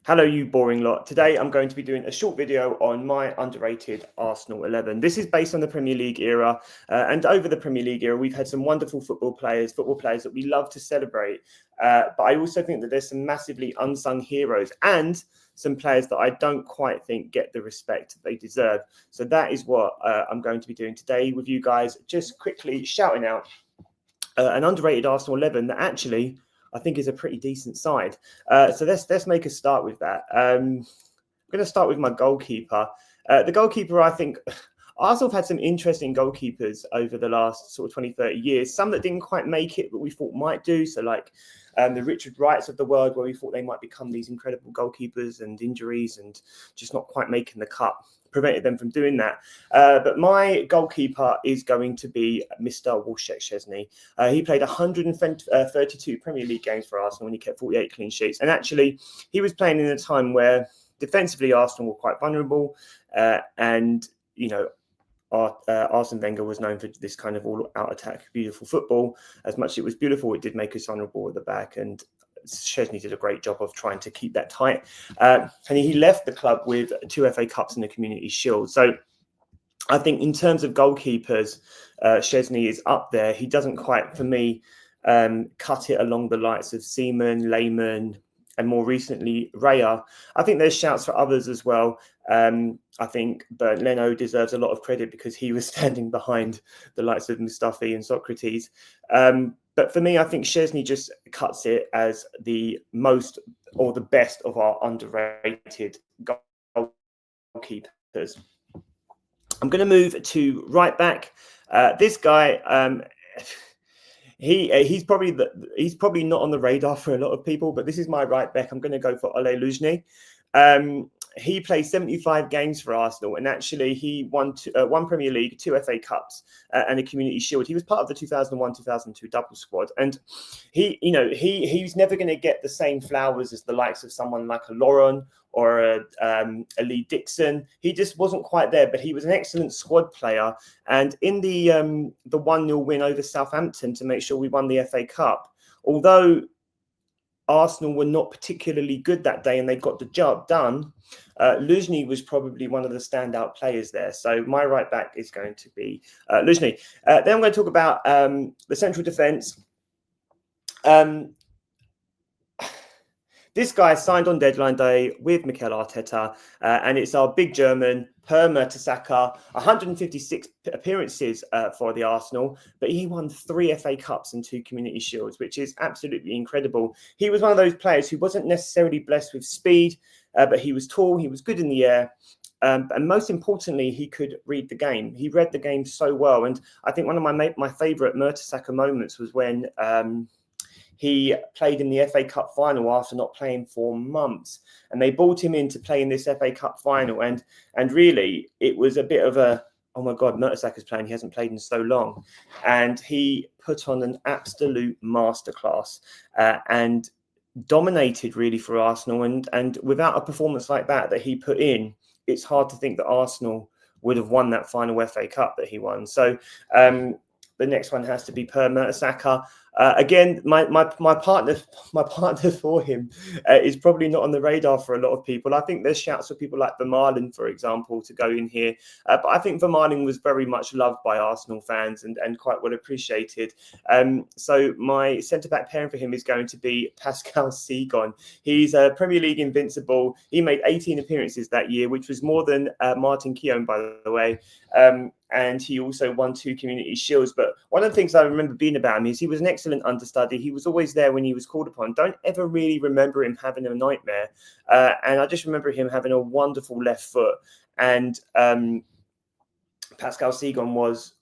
Hello, you boring lot. Today I'm going to be doing a short video on my underrated Arsenal 11. This is based on the Premier League era, and over the Premier League era, we've had some wonderful football players that we love to celebrate. But I also think that there's some massively unsung heroes and some players that I don't quite think get the respect they deserve. So that is what I'm going to be doing today with you guys, just quickly shouting out an underrated Arsenal 11 that actually I think is a pretty decent side. So let's make a start with that. I'm going to start with my goalkeeper. The goalkeeper, I think, Arsenal have had some interesting goalkeepers over the last sort of 20, 30 years. Some that didn't quite make it, but we thought might do. So like the Richard Wrights of the world, where we thought they might become these incredible goalkeepers, and injuries and just not quite making the cut prevented them from doing that. But my goalkeeper is going to be Mr. Wojciech Szczesny. He played 132 Premier League games for Arsenal and he kept 48 clean sheets. And actually, he was playing in a time where defensively Arsenal were quite vulnerable, and you know, Arsene Wenger was known for this kind of all-out attack, beautiful football. As much as it was beautiful, it did make us vulnerable at the back, and Szczesny did a great job of trying to keep that tight. And he left the club with 2 FA Cups and a Community Shield. So I think in terms of goalkeepers, Szczesny is up there. He doesn't quite, for me, cut it along the likes of Seaman, Lehmann, and more recently, Raya. I think there's shouts for others as well. I think Bernd Leno deserves a lot of credit because he was standing behind the likes of Mustafi and Socrates. But for me, I think Szczesny just cuts it as the most or the best of our underrated goalkeepers. I'm going to move to right back. This guy, he's probably not on the radar for a lot of people, but this is my right back. I'm going to go for Ole Lužný. He played 75 games for Arsenal, and actually he won one Premier League, 2 FA Cups, and a Community Shield. He was part of the 2001-2002 double squad, and he's never going to get the same flowers as the likes of someone like a Lauren or a Lee Dixon. He just wasn't quite there, but he was an excellent squad player. And in the 1-0 win over Southampton to make sure we won the FA Cup, although Arsenal were not particularly good that day and they got the job done, Lužný was probably one of the standout players there. So my right back is going to be Lužný. Then I'm going to talk about the central defence. This guy signed on deadline day with Mikel Arteta, and it's our big German, Per Mertesacker, 156 appearances for the Arsenal, but he won 3 FA Cups and 2 Community Shields, which is absolutely incredible. He was one of those players who wasn't necessarily blessed with speed, but he was tall, he was good in the air, and most importantly, he could read the game. He read the game so well, and I think one of my favourite Mertesacker moments was when he played in the FA Cup final after not playing for months, and they brought him in to play in this FA Cup final. And really, it was a bit of a, oh my God, Mertesacker's playing. He hasn't played in so long, and he put on an absolute masterclass and dominated really for Arsenal. And without a performance like that he put in, it's hard to think that Arsenal would have won that final FA Cup that he won. So the next one has to be Per Mertesacker. Again, my partner for him is probably not on the radar for a lot of people. I think there's shouts for people like Vermaelen, for example, to go in here. But I think Vermaelen was very much loved by Arsenal fans and quite well appreciated. So my centre-back pairing for him is going to be Pascal Cygan. He's a Premier League invincible. He made 18 appearances that year, which was more than Martin Keown, by the way. And he also won 2 Community Shields. But one of the things I remember being about him is he was an excellent understudy. He was always there when he was called upon. Don't ever really remember him having a nightmare. And I just remember him having a wonderful left foot. And Pascal Cygan was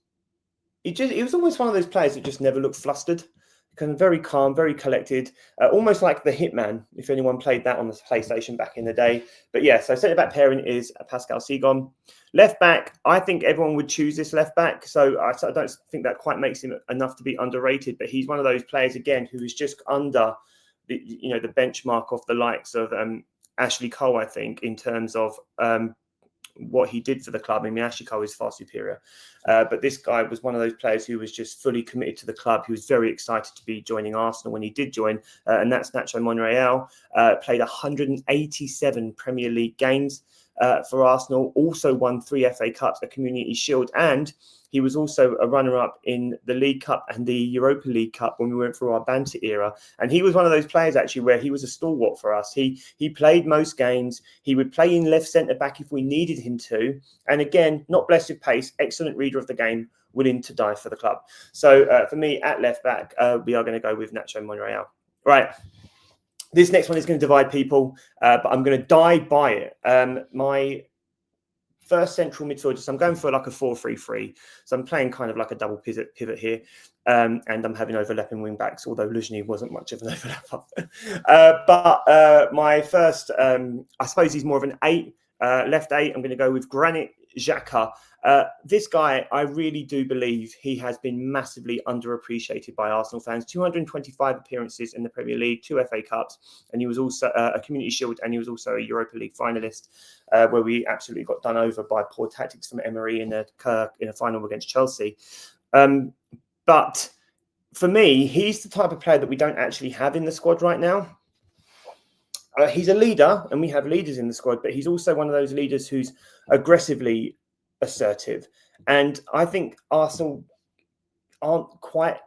almost one of those players that just never looked flustered. Kind of very calm, very collected, almost like the Hitman, if anyone played that on the PlayStation back in the day. But yeah, so centre-back pairing is Pascal Cygan. Left back, I think everyone would choose this left back. So I don't think that quite makes him enough to be underrated. But he's one of those players, again, who is just under the benchmark of the likes of Ashley Cole, I think, in terms of what he did for the club. I mean, Ashiko is far superior. But this guy was one of those players who was just fully committed to the club. He was very excited to be joining Arsenal when he did join. And that's Nacho Monreal. Played 187 Premier League games for Arsenal. Also won 3 FA Cups, a Community Shield, and he was also a runner-up in the League Cup and the Europa League Cup when we went through our banter era. And he was one of those players, actually, where he was a stalwart for us. He played most games. He would play in left centre-back if we needed him to. And again, not blessed with pace, excellent reader of the game, willing to die for the club. So for me, at left-back, we are going to go with Nacho Monreal. Right. This next one is going to divide people, but I'm going to die by it. My first central midfielder, so I'm going for like a 4-3-3. So I'm playing kind of like a double pivot here. And I'm having overlapping wing backs, although Luzhny wasn't much of an overlapper. But my first, I suppose he's more of an 8, left 8. I'm going to go with Granit Xhaka. This guy, I really do believe he has been massively underappreciated by Arsenal fans. 225 appearances in the Premier League, 2 FA Cups, and he was also a Community Shield, and he was also a Europa League finalist, where we absolutely got done over by poor tactics from Emery in a final against Chelsea. But for me, he's the type of player that we don't actually have in the squad right now. He's a leader, and we have leaders in the squad, but he's also one of those leaders who's aggressively assertive. And I think Arsenal aren't quite.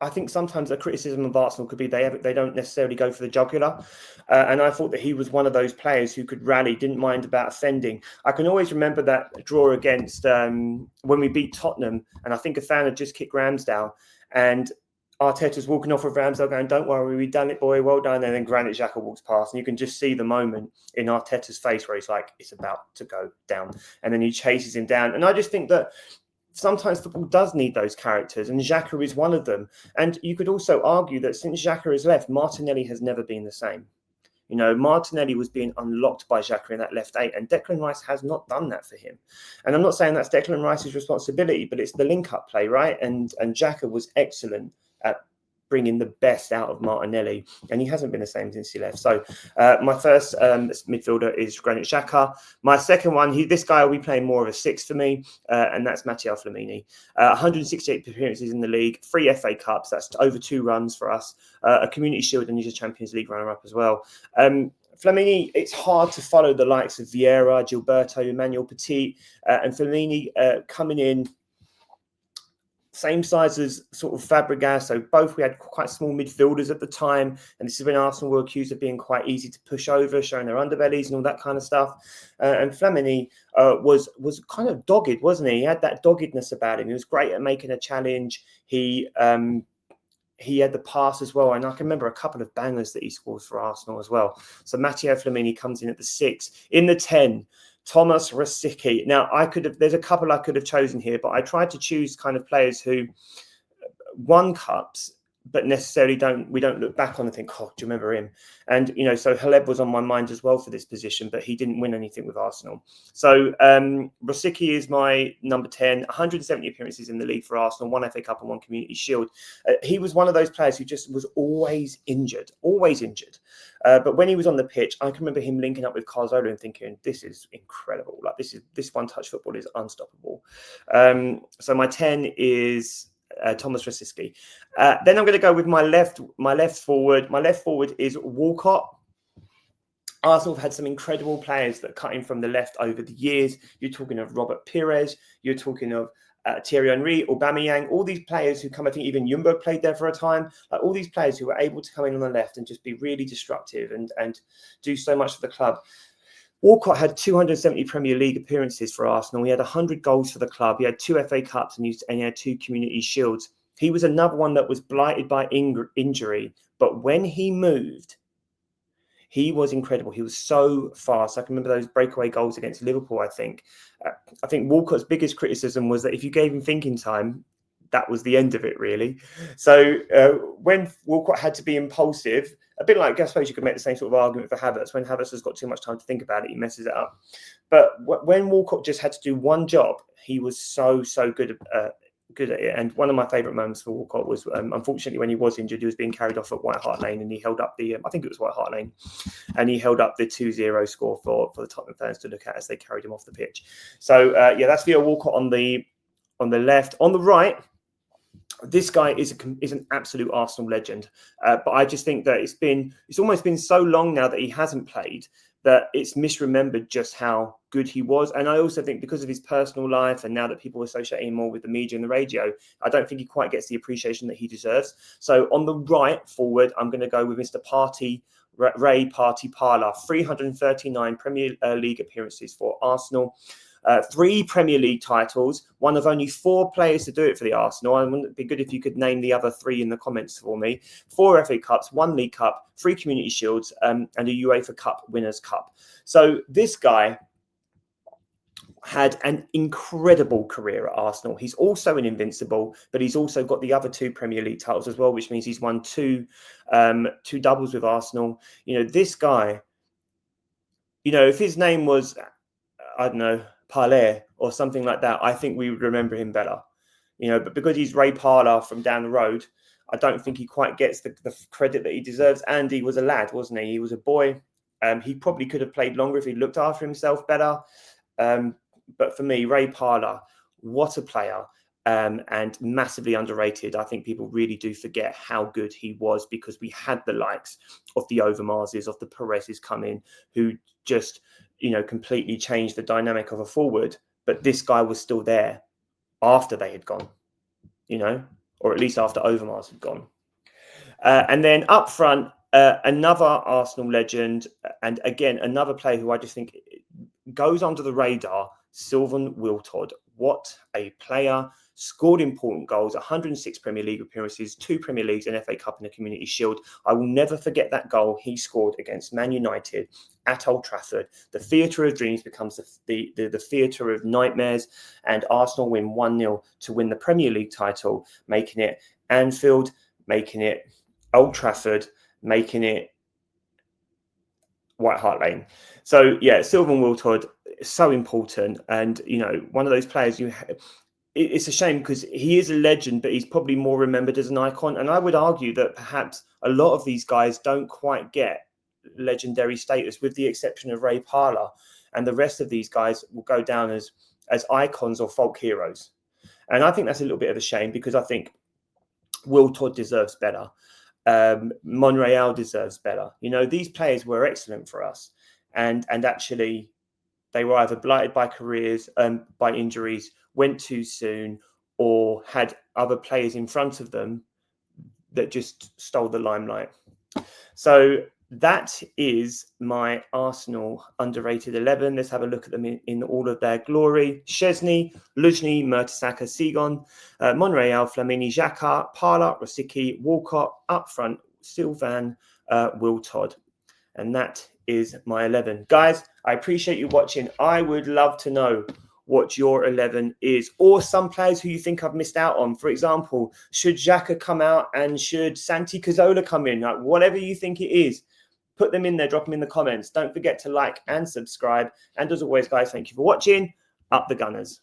I think sometimes the criticism of Arsenal could be they don't necessarily go for the jugular. And I thought that he was one of those players who could rally, didn't mind about offending. I can always remember that draw against when we beat Tottenham, and I think a fan had just kicked Ramsdale, and Arteta's walking off with Ramsdale going, "Don't worry, we've done it, boy, well done." And then Granit Xhaka walks past, and you can just see the moment in Arteta's face where he's like, it's about to go down. And then he chases him down. And I just think that sometimes football does need those characters, and Xhaka is one of them. And you could also argue that since Xhaka has left, Martinelli has never been the same. You know, Martinelli was being unlocked by Xhaka in that left 8, and Declan Rice has not done that for him. And I'm not saying that's Declan Rice's responsibility, but it's the link-up play, right? And Xhaka was excellent at bringing the best out of Martinelli, and he hasn't been the same since he left. So my first midfielder is Granit Xhaka. My second one, this guy will be playing more of a 6 for me, and that's Matteo Flamini. 168 appearances in the league, 3 FA Cups, that's over 2 runs for us, a Community Shield, and he's a Champions League runner-up as well. Flamini, it's hard to follow the likes of Vieira, Gilberto, Emmanuel Petit, and Flamini coming in same size as sort of Fabregas. So both, we had quite small midfielders at the time. And this is when Arsenal were accused of being quite easy to push over, showing their underbellies and all that kind of stuff. And Flamini was kind of dogged, wasn't he? He had that doggedness about him. He was great at making a challenge. He had the pass as well. And I can remember a couple of bangers that he scored for Arsenal as well. So Matteo Flamini comes in at the 6. In the 10, Thomas Rosicky. Now, there's a couple I could have chosen here, but I tried to choose kind of players who won cups, but necessarily we don't look back on and think, oh, do you remember him? And, you know, so Haleb was on my mind as well for this position, but he didn't win anything with Arsenal. So Rosicky is my number 10, 170 appearances in the league for Arsenal, 1 FA Cup and 1 Community Shield. He was one of those players who just was always injured. But when he was on the pitch, I can remember him linking up with Cazorla and thinking, this is incredible. Like this one-touch football is unstoppable. So my 10 is Thomas Rosicky. Then I'm going to go with my left forward. My left forward is Walcott. Arsenal have had some incredible players that cut in from the left over the years. You're talking of Robert Pires. You're talking of Thierry Henry, Aubameyang, all these players who come, I think even Ljungberg played there for a time, like all these players who were able to come in on the left and just be really destructive and do so much for the club. Walcott had 270 Premier League appearances for Arsenal. He had 100 goals for the club. He had 2 FA Cups and he had 2 Community Shields. He was another one that was blighted by injury. But when he moved, he was incredible. He was so fast. I can remember those breakaway goals against Liverpool, I think. I think Walcott's biggest criticism was that if you gave him thinking time, that was the end of it, really. So when Walcott had to be impulsive, a bit like, I suppose you could make the same sort of argument for Havertz. When Havertz has got too much time to think about it, he messes it up. But when Walcott just had to do one job, he was so good good at it. And one of my favourite moments for Walcott was, unfortunately, when he was injured, he was being carried off at White Hart Lane, and he held up the, I think it was White Hart Lane, and he held up the 2-0 score for the Tottenham fans to look at as they carried him off the pitch. So yeah, that's Theo Walcott on the left. On the right, this guy is an absolute Arsenal legend, but I just think that it's almost been so long now that he hasn't played that it's misremembered just how good he was. And I also think because of his personal life, and now that people associate him more with the media and the radio, I don't think he quite gets the appreciation that he deserves. So on the right forward, I'm going to go with Mr. Ray Party Parlour. 339 Premier League appearances for Arsenal. 3 Premier League titles, one of only 4 players to do it for the Arsenal. And wouldn't it be good if you could name the other 3 in the comments for me? 4 FA Cups, 1 League Cup, 3 Community Shields, and a UEFA Cup Winners' Cup. So this guy had an incredible career at Arsenal. He's also an invincible, but he's also got the other 2 Premier League titles as well, which means he's won 2 doubles with Arsenal. You know, this guy, you know, if his name was, I don't know, Parler or something like that, I think we would remember him better, you know. But because he's Ray Parlour from down the road, I don't think he quite gets the credit that he deserves. And he was a lad, wasn't he? He was a boy. He probably could have played longer if he looked after himself better. But for me, Ray Parlour, what a player, and massively underrated. I think people really do forget how good he was because we had the likes of the Overmarses, of the Perez's come in, who just, you know, completely changed the dynamic of a forward. But this guy was still there after they had gone, you know, or at least after Overmars had gone. And then up front, another Arsenal legend, and again, another player who I just think goes under the radar, Sylvain Wiltord. What a player. Scored important goals, 106 Premier League appearances, 2 Premier Leagues, an FA Cup and a Community Shield. I will never forget that goal he scored against Man United at Old Trafford. The theatre of dreams becomes the theatre of nightmares, and Arsenal win 1-0 to win the Premier League title, making it Anfield, making it Old Trafford, making it White Hart Lane. So yeah, Sylvain Wiltord is so important, and you know, one of those players it's a shame because he is a legend, but he's probably more remembered as an icon. And I would argue that perhaps a lot of these guys don't quite get legendary status, with the exception of Ray Parlour, and the rest of these guys will go down as icons or folk heroes. And I think that's a little bit of a shame because I think Wiltord deserves better. Monreal deserves better. You know, these players were excellent for us, and actually they were either blighted by careers, by injuries, went too soon, or had other players in front of them that just stole the limelight. So that is my Arsenal underrated 11. Let's have a look at them in all of their glory. Szczesny, Luzhny, Mertesacker, Segon, Monreal, Flamini, Xhaka, Parlour, Rosicky, Walcott, up front, Sylvain Wiltord. And that is my 11. Guys, I appreciate you watching. I would love to know what your 11 is, or some players who you think I've missed out on. For example, should Xhaka come out and should Santi Cazorla come in? Like, whatever you think it is, put them in there, drop them in the comments. Don't forget to like and subscribe. And as always, guys, thank you for watching. Up the Gunners.